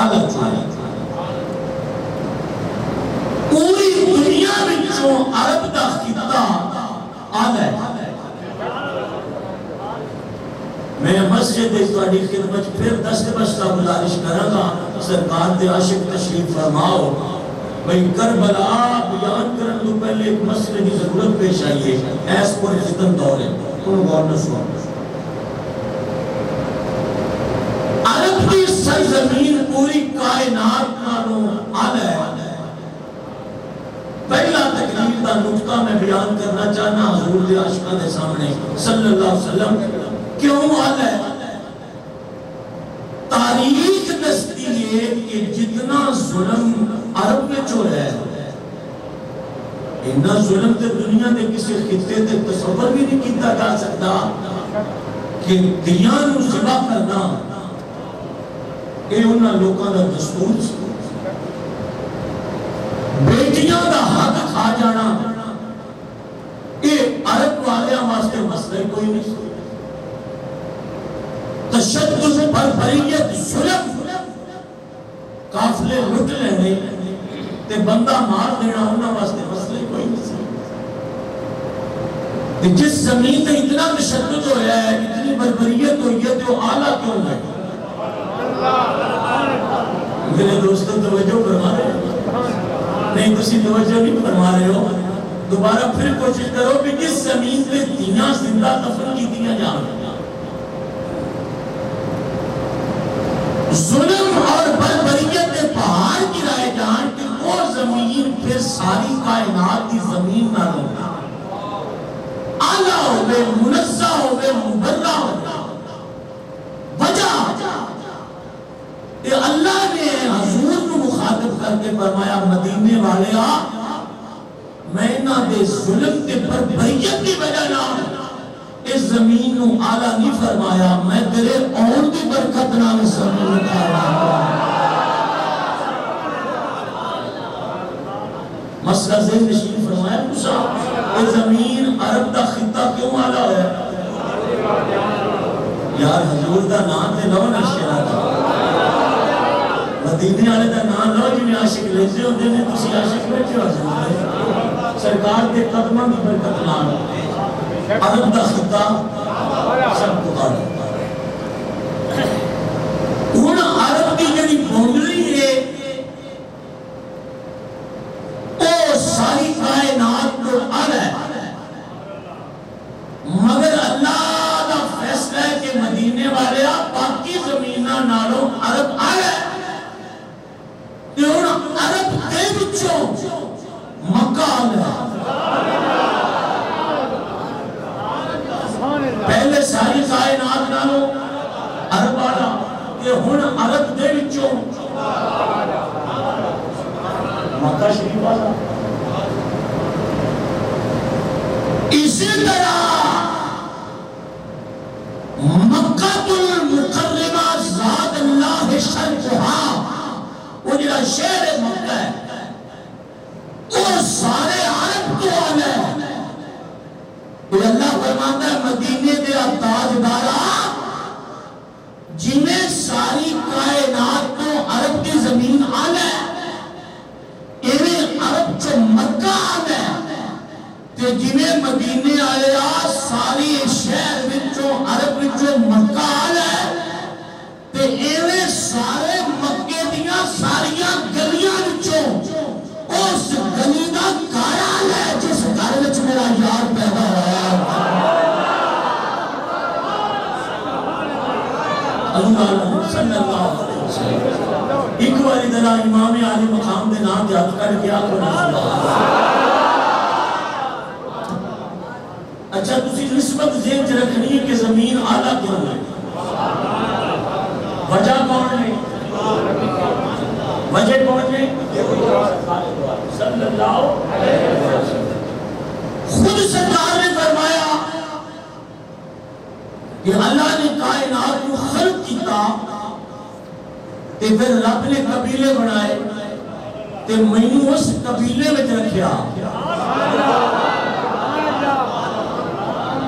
آلہ چاہیے پوری دنیا وچوں عرب دا خطہ آلہ ہے میں مسجد تواڈی خدمت پھر دست بستہ گزارش کراں گا سرکار دے عاشق تشریف فرماؤ بھئی کربلا بیان کرن تو پہلے ایک مسئلے کی ضرورت پیش آئی ہے ایس پر ختم دور ہے غور نہ سنو عرب کی سرزمین پوری کائنات نالوں اعلی ہے پہلا تقریر کا نقطہ میں بیان کرنا چاہنا حضور دے عاشقاں دے سامنے صلی اللہ علیہ وسلم کیوں اعلی ہے تاریخ دستی ہے کہ جتنا ظلم عرب میں جو ہے اتنا ظلم تے دنیا دے کسی خطے تے تصور بھی نہیں کیتا جا سکتا کہ دیاں نو ذبح کرنا اے انہاں لوکاں دا دستور سی بیٹیاں دا حق کھا جانا اے عرب والیاں واسطے مسئلہ کوئی نہیں تشدد بربریت ظلم قافلے لٹ لینے تے بندہ مار دینا انہاں واسطے مسئلہ کوئی نہیں تے جس زمین تے اتنا تشدد ہویا ہے اتنی بربریت ہوئی ہے تو اعلیٰ کیوں ہے میرے دوستوں توجہ فرما رہے ہیں نہیں تسی توجہ نہیں فرما رہے ہو دوبارہ پھر کوشش کرو کہ جس زمین تے دیاں زندہ دفن کی دیاں جان ظلم اور بربریت کے پہاڑ گرائے جان کہ وہ زمین پھر ساری کائنات کی زمین نہ ہوگا اعلیٰ ہوئے منزہ ہوئے مبرہ ہوئے وجہ کہ اللہ نے حضور کو مخاطب کر کے فرمایا مدینے والے میں نہ دے ظلم کے بربریت کی وجہ نہ اس زمین نو آلہ نہیں فرمایا میں تیرے اور کی برکت نام زمین اتارا مسئلہ ذہن نشین فرمایا موسیٰ یہ زمین عرب دا خطہ کیوں آلہ ہے یار حضور دا نام تے لو نشیرہ دا مدینے والے دا نام لو جنہیں عاشق لیتے ہوتے ہیں تسی عاشق بیٹھے ہو جاتے سرکار کے قدمہ کی برکت نام عرب دا خطہ سب کو آلہ ہون عرب کی جنہی بونڈری ہے او ساری کائنات کو آلہ ہے مگر اللہ دا فیصلہ ہے کہ مدینے والے باقی زمینہ نالوں عرب آلہ ہے کہ ہون عرب دے بچوں مکہ آلہ ہے پہلے ساری کائنات نالوں عرب آلہ کہ ہن عرب دے وچوں مکہ شریف آلہ اسی طرح مکہ المکرمہ زاد اللہ شرفہا وہ جڑا شہر مکہ ہے وہ سارے عرب تو آلہ ہے کہ اللہ فرماتا ہے مدینے دے تاجدارا جنہیں ساری کائنات کو عرب کی زمین آلہ ہے انہیں عرب چو مکہ آلہ ہے کہ جنہیں مدینے آلے ساری شہر وچوں عرب وچوں مکہ آلہ ہے کہ انہیں سارے مکے دیاں ساریاں گلیاں وچوں اس گلی دا گھر آلہ ہے جس گھر وچ میرا یار پیدا ہوا اللہ صلی اللہ علیہ وسلم ایک باری ذرا امام عالی مقام دے نام یاد کر کے آپ کو اچھا تسی نسبت ذہن چ رکھنی ہے کہ زمین اعلیٰ کیوں ہے وجہ کون ہے وجہ کون ہے صلی اللہ علیہ وسلم خود سرکار نے فرمایا کہ اللہ نے کائنات کو خلق کیتا تے پھر رب نے قبیلے بنائے تے مینوں اس قبیلے میں رکھیا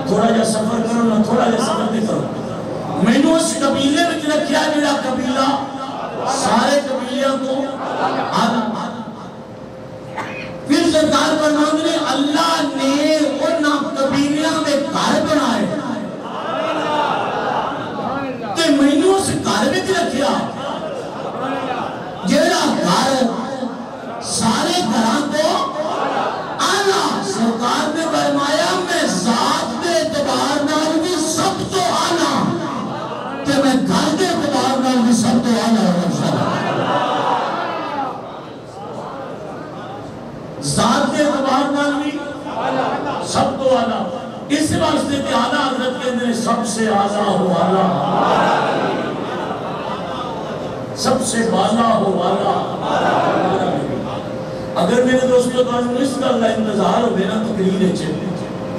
تھوڑا جا سفر کرو نہ تھوڑا جا سفر نہیں کرو مینوں اس قبیلے میں رکھیا جڑا قبیلہ سارے قبیلیاں کو آلہ۔ پھر سرکار فرماتے ہیں اللہ نے ان قبیلیاں میں گھر بنائے تے مینوں اس گھر وچ رکھیا جیڑا گھر سارے گھراں کو آلہ۔ سرکار نے فرمایا میں ذات کے اعتبار نال بھی سب تو آلہ تے میں گھر کے اعتبار نال بھی سب تو آلہ ہوں۔ ذات کے اعتبار نال بھی سب تو آلہ، اس واسطے کہ اعلیٰ حضرت کے اندر سب سے اعلیٰ ہو آلہ، سب سے بالا ہو والا۔ اگر میرے دوستوں تو اس کا انتظار ہو میرا تقریر ہے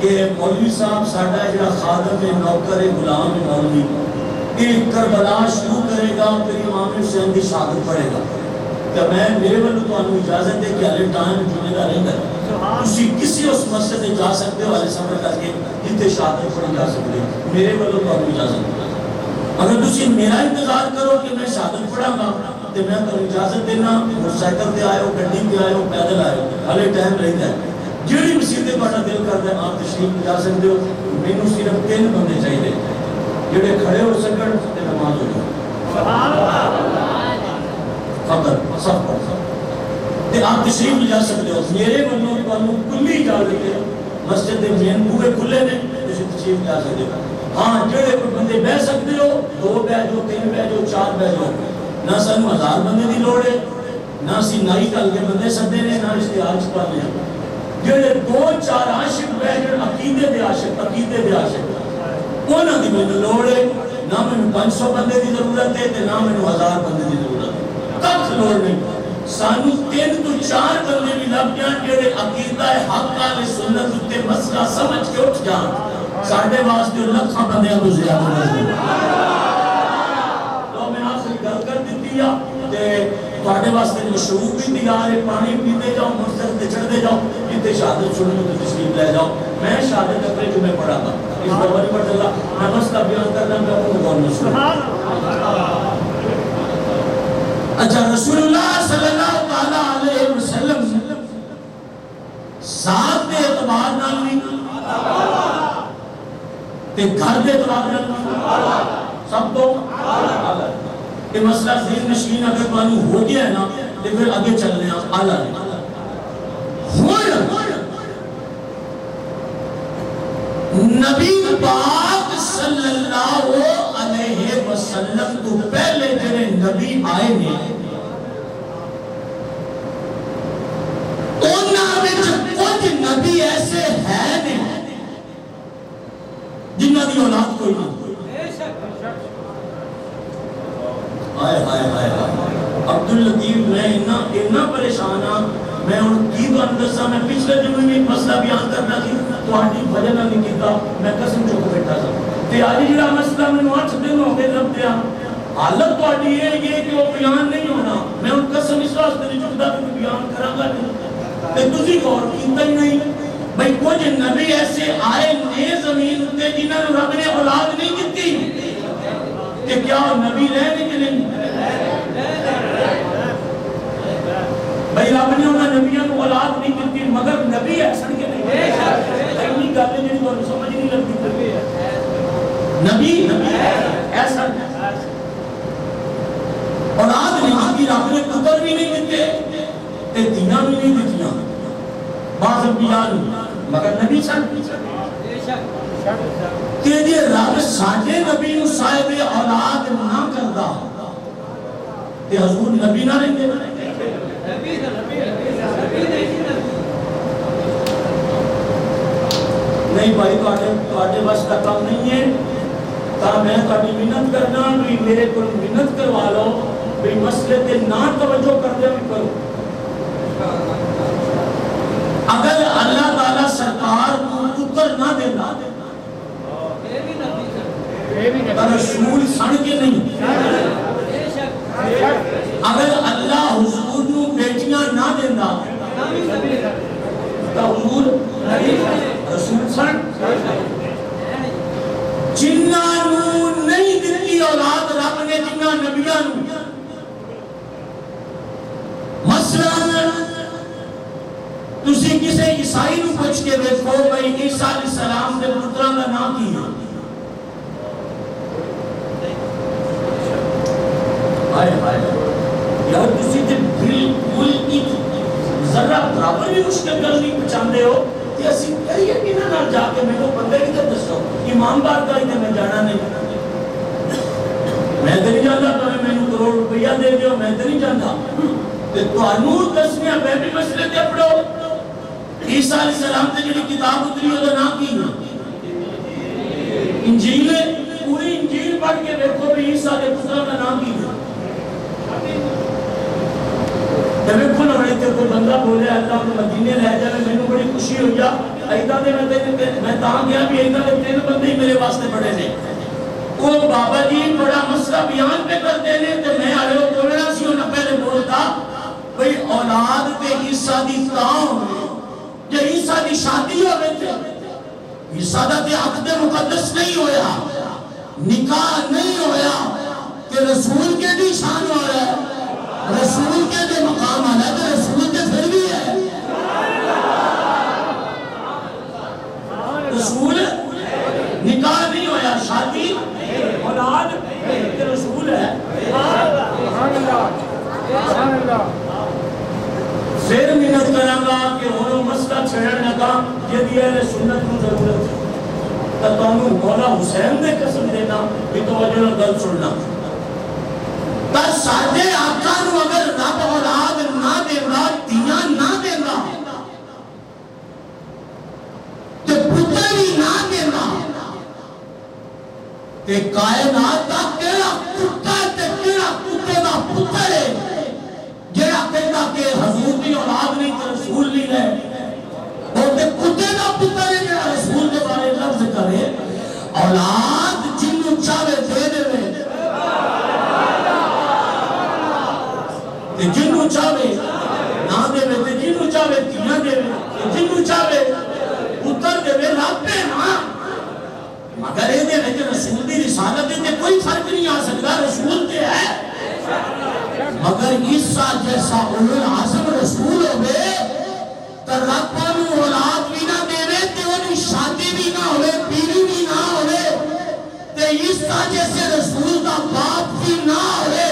کہ مولوی صاحب ساڈا جڑا خادم ہے، نوکر ہے، غلام ہے، مولوی ایک کربلا شروع کرے گا پھر امام حسین کی شہادت پڑھے گا، کہ میں میرے والوں تو انہوں اجازت ہے کہ ہلے ٹائم جمعے دا رہتا ہے، تسی کسی اس مسجد میں جا سکتے ہو، ہلے سفر کر کے جتنے شہادت پڑھی جا سکتے ہو، میرے والوں تو انہوں اجازت ہے۔ اگر تسی میرا انتظار کرو کہ میں شہادت پڑھا گا تو میں تو اجازت دینا، موٹر سائیکل تے آئے ہو، گڈی تے آئے ہو، پیدل آئے ہو، ہلے ٹائم رہتا ہے، جڑی مسجد تہاڈا دل کردا ہے آپ تشریف جا سکتے ہو۔ مینوں صرف 3 بندے چاہیے جڑے کھڑے ہو سکن تے نماز ہو جائے، سبحان اللہ، فقط سب پر تے آپ تشریف جا سکتے ہو۔ میرے والوں تانوں کلی اجازت ہے، مسجد دے مین بوئے کھلے نے، تسی تشریف جا سکتے ہو۔ ہاں جڑے کوئی بندے بہ سکتے ہو 2 بہ جاؤ، 3 بہ جاؤ، 4 بہ جاؤ، نہ سانو 1000 بندے دی لوڑ ہے، نہ اسی نائی کل کے بندے سدے نے، نہ اشتہار چھپانے ہیں۔ جڑے 2-4 عاشق بہ جان، عقیدے دے عاشق انہاں دی مینوں لوڑ ہے، نہ مینوں 500 بندے دی ضرورت ہے تے نہ مینوں 1000 بندے دی ضرورت ہے، کچھ لوڑ نہیں۔ سانو 3 تو 4 بندے بھی لب جان جڑے عقیدہ حق اہل سنت تے مسئلہ سمجھ کے اٹھ جان، ساڑھے واسطے لکھاں بندیاں کو زیادہ نظر تو میں آخری گل کر دیتی ہے کہ تھوڑے واسطے مشروب بھی تیار ہے، پانی پیتے جاؤ، مرسل تے چڑھ دے جاؤ، جتے شہادت چھوڑنے تو تشریف لے جاؤ۔ میں شہادت اپنے جمعے پڑھا تھا اس بابا نہیں پڑھتا اللہ، میں مسئلہ بیان کرنا میں اپنے گور میں سن۔ اچھا رسول اللہ صلی اللہ علیہ وسلم ذات کے اعتبار نال بھی تے گھر دے اعتبار نال سب تو اعلیٰ۔ یہ مسئلہ ذہن نشین اگر تانوں ہو گیا ہے نا تو پھر آگے چلنے اعلیٰ نبی پاک صلی اللہ علیہ وسلم تو پہلے جڑے نبی آئے نے انہاں وچ کچھ نبی ایسے ہیں نے جنہاں دی اولاد کوئی نہیں۔ آئے آئے آئے عبداللطیف میں اتنا پریشان ہاں، میں ان کی تو اندر سا میں پچھلے جمعے میں مسئلہ بیان کرنا تھی تو آنٹی بھجن نہیں کیتا، میں قسم چوک بیٹھا تھا تے آجی جڑا مسئلہ میں 8 دن ہو گئے رب دیا حالت تو آٹی ہے یہ کہ وہ بیان نہیں ہونا، میں ان قسم اس واسطے نہیں چکتا کہ بیان کرا گا نہیں تے تسی غور کیتا ہی نہیں۔ بھئی کچھ نبی ایسے آئے نئے زمین تے جنہاں نے رب نے اولاد نہیں دیتی کہ کیا نبی رہنے کے نہیں؟ بھئی رب نے انہاں نبیوں کو اولاد نہیں دیتی مگر نبی ایسن کے نہیں، اتنی گالیں جنہی تو سمجھ نہیں لگتی، نبی ایسن اولاد نہیں کی، رب نے پتر بھی نہیں دیتے تے دیاں بھی نہیں دیتیاں، بعض انبیاء مگر نبی سن کہ یہ رب ساجے نبی نو صاحب اولاد نہ کردا کہ حضور نبی نہ رہتے نہیں بھائی تواڈے بس کا کام نہیں ہے، تا میں تواڈی منت کرنا بھی میرے کو منت کروا لو بھی مسئلے تے نہ توجہ کر دے بھی کرو۔ اگر اللہ تعالیٰ سرکار کو پتر نہ دینا رسول سن کے نہیں، اگر اللہ حضور نو بیٹیاں نہ دینا تو حضور رسول سن، جنہاں نو نہیں دیتی اولاد رب نے جنہاں نبیاں نو مثلا تسی کسے عیسائی نو پوچھ کے دیکھو بھائی عیسیٰ علیہ السلام دے پتراں دا نام کی ہے؟ ہائے ہائے یار تسی تے بالکل ایک ذرہ برابر بھی مشکل گل نہیں پہچاندے ہو کہ اسی کہیے کہ نہ جا کے میں کو بندے کی طرف دسو امام بارگاہ تے میں جانا نہیں، میں تے نہیں جاندا تو میں نے کروڑ روپیہ دے دیو، میں تے نہیں جاندا تے تانوں دسنیاں میں بھی مسئلے تے پڑھو۔ عیسیٰ علیہ السلام تے جڑی کتاب اتری او دا نام کی ہے؟ انجیل۔ پوری انجیل پڑھ کے دیکھو بھی عیسیٰ دے پتراں دا نام کی ہے؟ جب کھل ہونے تے کوئی بندہ بولے اللہ کو مدینے لے جائے میں نے بڑی خوشی ہو جا ایدہ دے میں تاں گیا بھی ایدہ دے 3 بندے ہی میرے واسطے پڑے نے وہ بابا جی بڑا مسئلہ بیان پہ کر دینے تے میں آلے وہ بولنا سی انہوں پہلے بولتا بھئی اولاد تے عیسیٰ دی تاؤں یا عیسیٰ دی شادی ہو گئے تھے عیسیٰ دا تے عقد مقدس نہیں ہویا نکاح نہیں ہویا کہ رسول کے بھی شان ہو رہا ہے رسول کے بھی مقام آنا ہے تو رسول کے پھر بھی ہے رسول نکاح نہیں ہویا شادی اولاد کے رسول ہے پھر منت کریں گا کہ انہوں مسئلہ چھڑن لگا یہ دیا ہے سنت کو ضرورت ہے تو انہوں مولا حسین نے قسم دینا بھی توجہ گل سننا تا سادے آقا نو اگر رب اولاد نہ دینا دیا نہ دینا تو پتر بھی نہ دینا تے کائنات دا کیڑا کتا تے کیڑا کتے دا پتر ہے جڑا کہتا کہ حضور کی اولاد نہیں تے رسول نہیں رہے وہ تے کتے دا پتر ہے جڑا رسول کے بارے لفظ کرے اولاد جنوں چاہے دے دے جنوں چاہے نہ دے تے جنوں چاہے تیاں دے جنوں چاہے پتر دے رب ہے نا مگر یہ دے وچ رسول دی رسالت تے کوئی فرق نہیں آ سکتا رسول تے ہے مگر عیسیٰ جیسا اولو العظم رسول ہوئے تو رب نو اولاد بھی نہ دے تے انہی شادی بھی نہ ہوئے بیوی بھی نہ ہوئے تے عیسیٰ جیسے رسول دا باپ بھی نہ ہوئے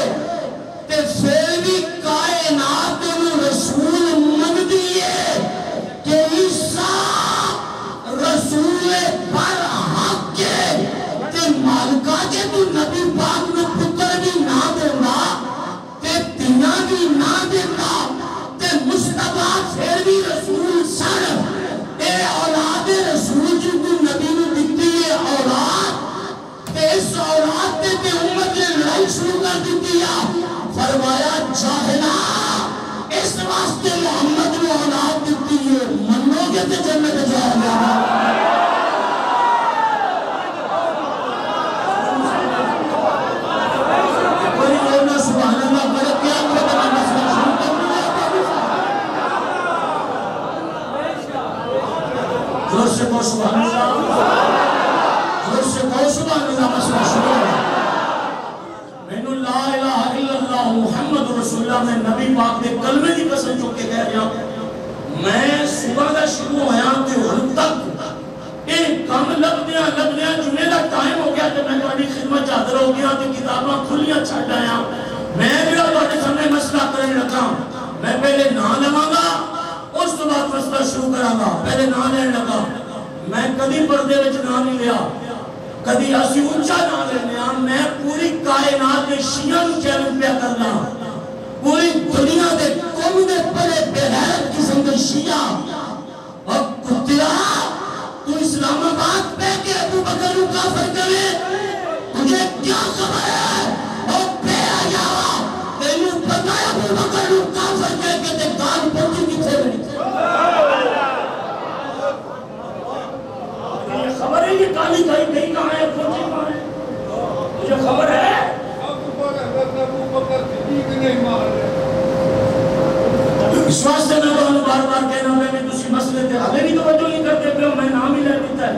تے پھر بھی کائنات نو رسول من دیئے کہ عیسیٰ رسول پر حق کے تے مالکہ جے تو نبی پاک نو پتر بھی نہ دینا تے تیاں بھی نہ دینا تے مصطفیٰ پھر بھی رسول سر اے اولاد رسول جو تو نبی نو دیتی ہے اولاد تے اس اولاد تے امت نے لڑائی شروع کر دیتی ہے فرمایا جاہلا اس واسطے محمد نے اولاد دیتی ہے منو گے تے جنت جاؤ گا کوئی بولنا سبحان اللہ کرے کیا کرے مسئلہ شروع کر دیا زور سے کہو سبحان اللہ زور سے کہو سبحان اللہ مسئلہ شروع ہے لا الہ الا اللہ محمد رسول اللہ میں نبی پاک دے کلمے دی قسم چک کے کہہ رہا میں صبح دا شروع ہویا تے ہن تک ایک کم لبدیاں جمعے دا ٹائم ہو گیا تے میں تہاڈی خدمت حاضر ہو گیا تے کتاباں کھلیاں چھڈ آیا میں جڑا تہاڈے سامنے مسئلہ کرن لگا میں پہلے نام لواں گا اس تو بعد مسئلہ شروع کراں گا پہلے نام لین لگا میں کبھی پردے وچ نام نہیں لیا کدی اسی اونچا نہ لینا میں پوری کائنات کے شیعہ نو چیلنج پہ کرنا پوری دنیا دے قوم دے بڑے بغیرت قسم کے شیعہ اور کتیا تو اسلام آباد پہ کہ ابو بکر کو کافر کرے تجھے کیا خبر ہے اور پہ آ جاوا تینوں پتہ ہے ابو بکر کو کافر کرے کہ تے کان پہنچی کتنے بڑی خبر ہے یہ کالی کہیں کہاں ہے پہنچے کہاں ہے مجھے خبر ہے اس واسطے میں تو بار بار کہنا میں دوسری مسئلے تھے حالے نہیں توجہ نہیں کرتے پہ میں نام ہی لے دیتا ہے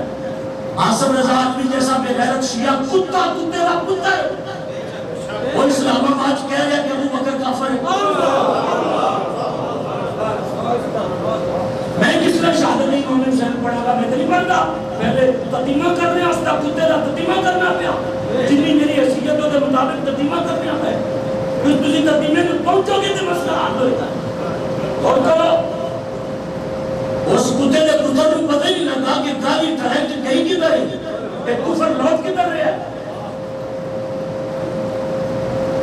آصف رضا آدمی جیسا بے غیرت شیعہ کتا کتے کا پتر وہ اسلام آباد کہہ رہا کہ ابو بکر کافر ہے امام حسین پڑھا گا میں تو نہیں پڑھتا پہلے تتیمہ کرنے واسطہ کتے کا تتیمہ کرنا پیا جنی میری حیثیتوں کے مطابق تتیمہ کرنا پیا پھر تسی تتیمے میں پہنچو گے تو مسئلہ حل ہوئے گا اور کرو اس کتے کے پتر کو پتہ ہی نہیں لگا کہ گاڑی ڈائریکٹ کہیں کدھر ہے کہ کفر لوٹ کدھر ہے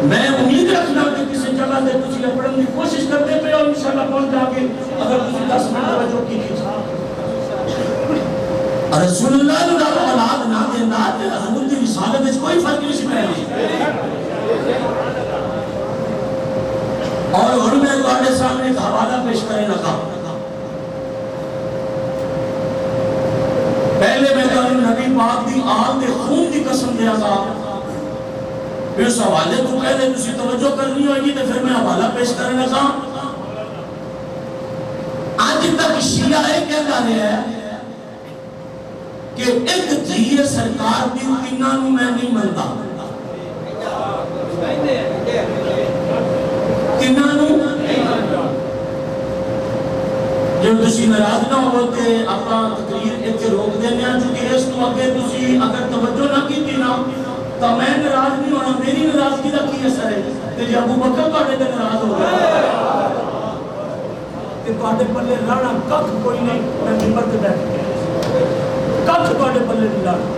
میں امید رکھنا کہ کسی جگہ سے کچھ یہ پڑھنے کی کوشش کرتے پہ اور انشاءاللہ پہنچ جا کے اگر کسی 10 منٹ توجہ کی رسول اللہ نے اولاد نہ دینا حضور کی رسالت میں کوئی فرق نہیں سکھایا اور میں تمہارے سامنے ایک حوالہ پیش کرنے لگا پہلے میں کہوں نبی پاک دی آل دے خون دی قسم دیا گا پھر اس حوالے کو پہلے تسی توجہ کرنی ہوگی تو پھر میں حوالہ پیش کرنے لگا آج تک شیعہ ایک کہہ رہے ہیں کہ ایک دھیے سرکار دی تینانوں میں نہیں ملتا تینانوں جو تسی ناراض نہ ہوتے اپنا تقریر ایک روک دینے ہیں چونکہ اس تو اگر تسی اگر توجہ نہ کی تھی نا تو میں ناراض نہیں ہونا میری ناراضگی کا کی اثر ہے کہ جب ابو بکر تواڈے تے ناراض ہو گیا کہ تواڈے پلے لانا ککھ کوئی نہیں میں منبر تے بیٹھ کے ککھ تواڈے پلے نہیں لانا